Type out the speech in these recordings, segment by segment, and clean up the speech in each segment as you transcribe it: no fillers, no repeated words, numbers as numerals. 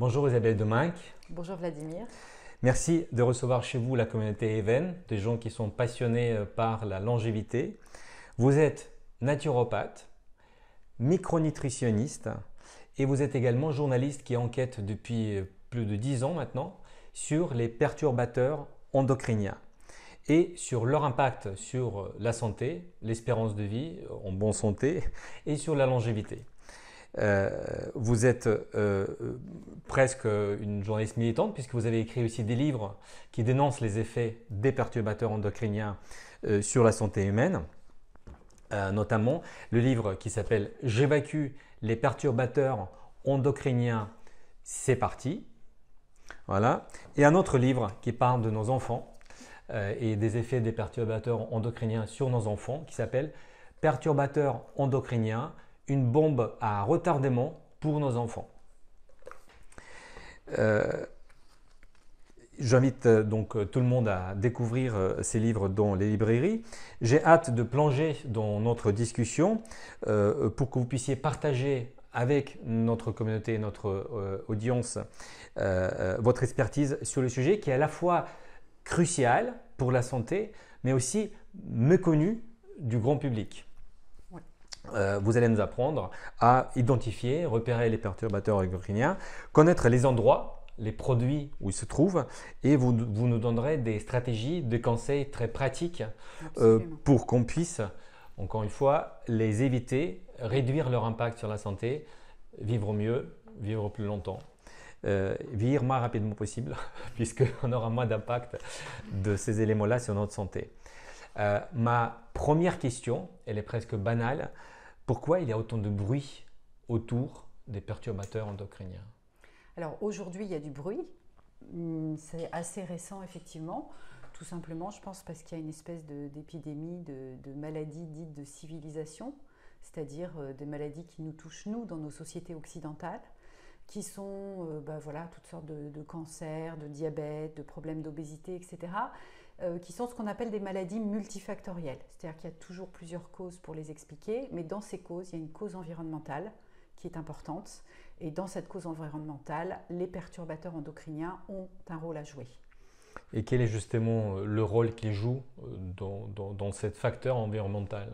Bonjour Isabelle Deminck. Bonjour Vladimir. Merci de recevoir chez vous la communauté Even, des gens qui sont passionnés par la longévité. Vous êtes naturopathe, micronutritionniste et vous êtes également journaliste qui enquête depuis plus de 10 ans maintenant sur les perturbateurs endocriniens et sur leur impact sur la santé, l'espérance de vie en bonne santé et sur la longévité. Vous êtes presque une journaliste militante puisque vous avez écrit aussi des livres qui dénoncent les effets des perturbateurs endocriniens sur la santé humaine, notamment le livre qui s'appelle « J'évacue les perturbateurs endocriniens, c'est parti ». Voilà. Et un autre livre qui parle de nos enfants et des effets des perturbateurs endocriniens sur nos enfants qui s'appelle « Perturbateurs endocriniens, une bombe à retardement pour nos enfants ». J'invite donc tout le monde à découvrir ces livres dans les librairies. J'ai hâte de plonger dans notre discussion pour que vous puissiez partager avec notre communauté et notre audience votre expertise sur le sujet qui est à la fois crucial pour la santé mais aussi méconnu du grand public. Vous allez nous apprendre à identifier, repérer les perturbateurs endocriniens, connaître les endroits, les produits où ils se trouvent et vous nous donnerez des stratégies, des conseils très pratiques pour qu'on puisse, encore une fois, les éviter, réduire leur impact sur la santé, vivre mieux, vivre plus longtemps, vieillir moins rapidement possible puisqu'on aura moins d'impact de ces éléments-là sur notre santé. Ma première question, elle est presque banale. Pourquoi il y a autant de bruit autour des perturbateurs endocriniens? Alors aujourd'hui, il y a du bruit. C'est assez récent, effectivement. Tout simplement, je pense, parce qu'il y a une espèce d'épidémie de maladies dites de civilisation, c'est-à-dire des maladies qui nous touchent, nous, dans nos sociétés occidentales, qui sont voilà, toutes sortes de cancers, de diabète, de problèmes d'obésité, etc., qui sont ce qu'on appelle des maladies multifactorielles. C'est-à-dire qu'il y a toujours plusieurs causes pour les expliquer, mais dans ces causes, il y a une cause environnementale qui est importante. Et dans cette cause environnementale, les perturbateurs endocriniens ont un rôle à jouer. Et quel est justement le rôle qu'ils jouent dans ce facteur environnemental?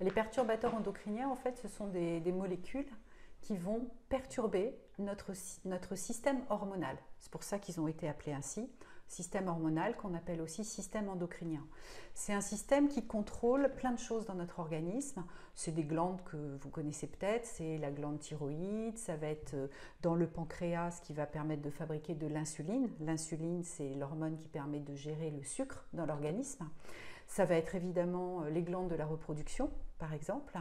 Les perturbateurs endocriniens, en fait, ce sont des molécules qui vont perturber notre système hormonal. C'est pour ça qu'ils ont été appelés ainsi. Système hormonal qu'on appelle aussi système endocrinien. C'est un système qui contrôle plein de choses dans notre organisme. C'est des glandes que vous connaissez peut-être, c'est la glande thyroïde, ça va être dans le pancréas qui va permettre de fabriquer de l'insuline. L'insuline, c'est l'hormone qui permet de gérer le sucre dans l'organisme. Ça va être évidemment les glandes de la reproduction, par exemple.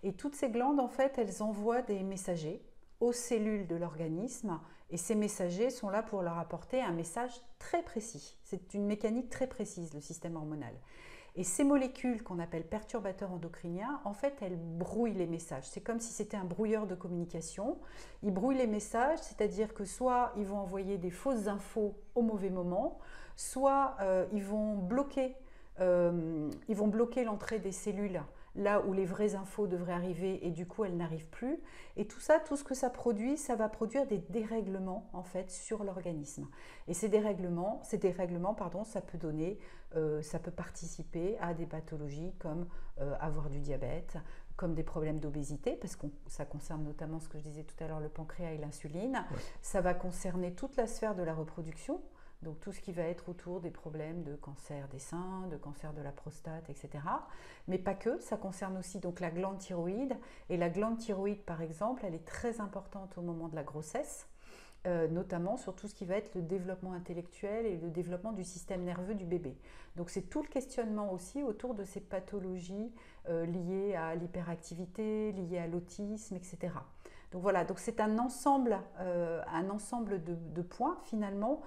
Et toutes ces glandes, en fait, elles envoient des messagers aux cellules de l'organisme et ces messagers sont là pour leur apporter un message très précis. C'est une mécanique très précise, le système hormonal. Et ces molécules qu'on appelle perturbateurs endocriniens, en fait, elles brouillent les messages. C'est comme si c'était un brouilleur de communication. Ils brouillent les messages, c'est-à-dire que soit ils vont envoyer des fausses infos au mauvais moment, soit ils vont bloquer l'entrée des cellules là où les vraies infos devraient arriver et du coup elles n'arrivent plus. Et tout ça, tout ce que ça produit, ça va produire des dérèglements en fait sur l'organisme. Et ces dérèglements, ça peut participer à des pathologies comme avoir du diabète, comme des problèmes d'obésité, parce que ça concerne notamment ce que je disais tout à l'heure, le pancréas et l'insuline. Ouais. Ça va concerner toute la sphère de la reproduction. Donc tout ce qui va être autour des problèmes de cancer des seins, de cancer de la prostate, etc. Mais pas que, ça concerne aussi donc la glande thyroïde. Et la glande thyroïde, par exemple, elle est très importante au moment de la grossesse, notamment sur tout ce qui va être le développement intellectuel et le développement du système nerveux du bébé. Donc c'est tout le questionnement aussi autour de ces pathologies liées à l'hyperactivité, liées à l'autisme, etc. Donc voilà, donc c'est un ensemble de points finalement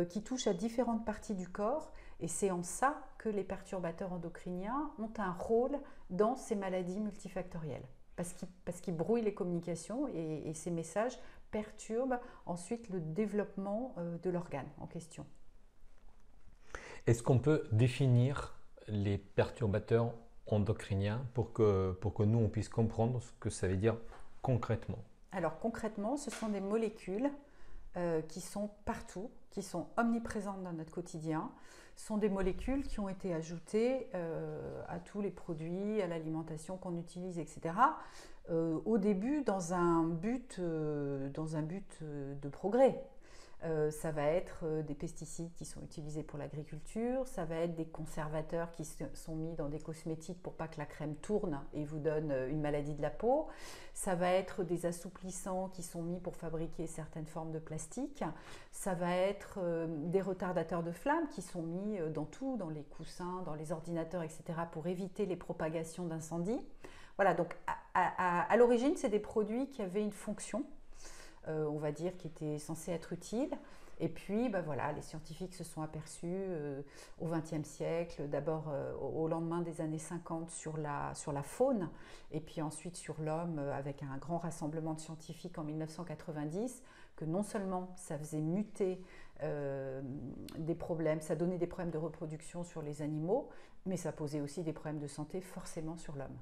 qui touchent à différentes parties du corps et c'est en ça que les perturbateurs endocriniens ont un rôle dans ces maladies multifactorielles parce qu'ils brouillent les communications et ces messages perturbent ensuite le développement de l'organe en question. Est-ce qu'on peut définir les perturbateurs endocriniens pour que nous on puisse comprendre ce que ça veut dire concrètement? Alors concrètement, ce sont des molécules qui sont partout, qui sont omniprésentes dans notre quotidien, sont des molécules qui ont été ajoutées à tous les produits, à l'alimentation qu'on utilise, etc. Au début, dans un but de progrès. Ça va être des pesticides qui sont utilisés pour l'agriculture, ça va être des conservateurs qui sont mis dans des cosmétiques pour pas que la crème tourne et vous donne une maladie de la peau, ça va être des assouplissants qui sont mis pour fabriquer certaines formes de plastique, ça va être des retardateurs de flamme qui sont mis dans tout, dans les coussins, dans les ordinateurs, etc. pour éviter les propagations d'incendies. Voilà, donc à l'origine, c'est des produits qui avaient une fonction, on va dire, qui était censé être utile. Et puis, voilà, les scientifiques se sont aperçus au XXe siècle, d'abord au lendemain des années 50 sur la faune, et puis ensuite sur l'homme, avec un grand rassemblement de scientifiques en 1990, que non seulement ça faisait muter des problèmes, ça donnait des problèmes de reproduction sur les animaux, mais ça posait aussi des problèmes de santé forcément sur l'homme.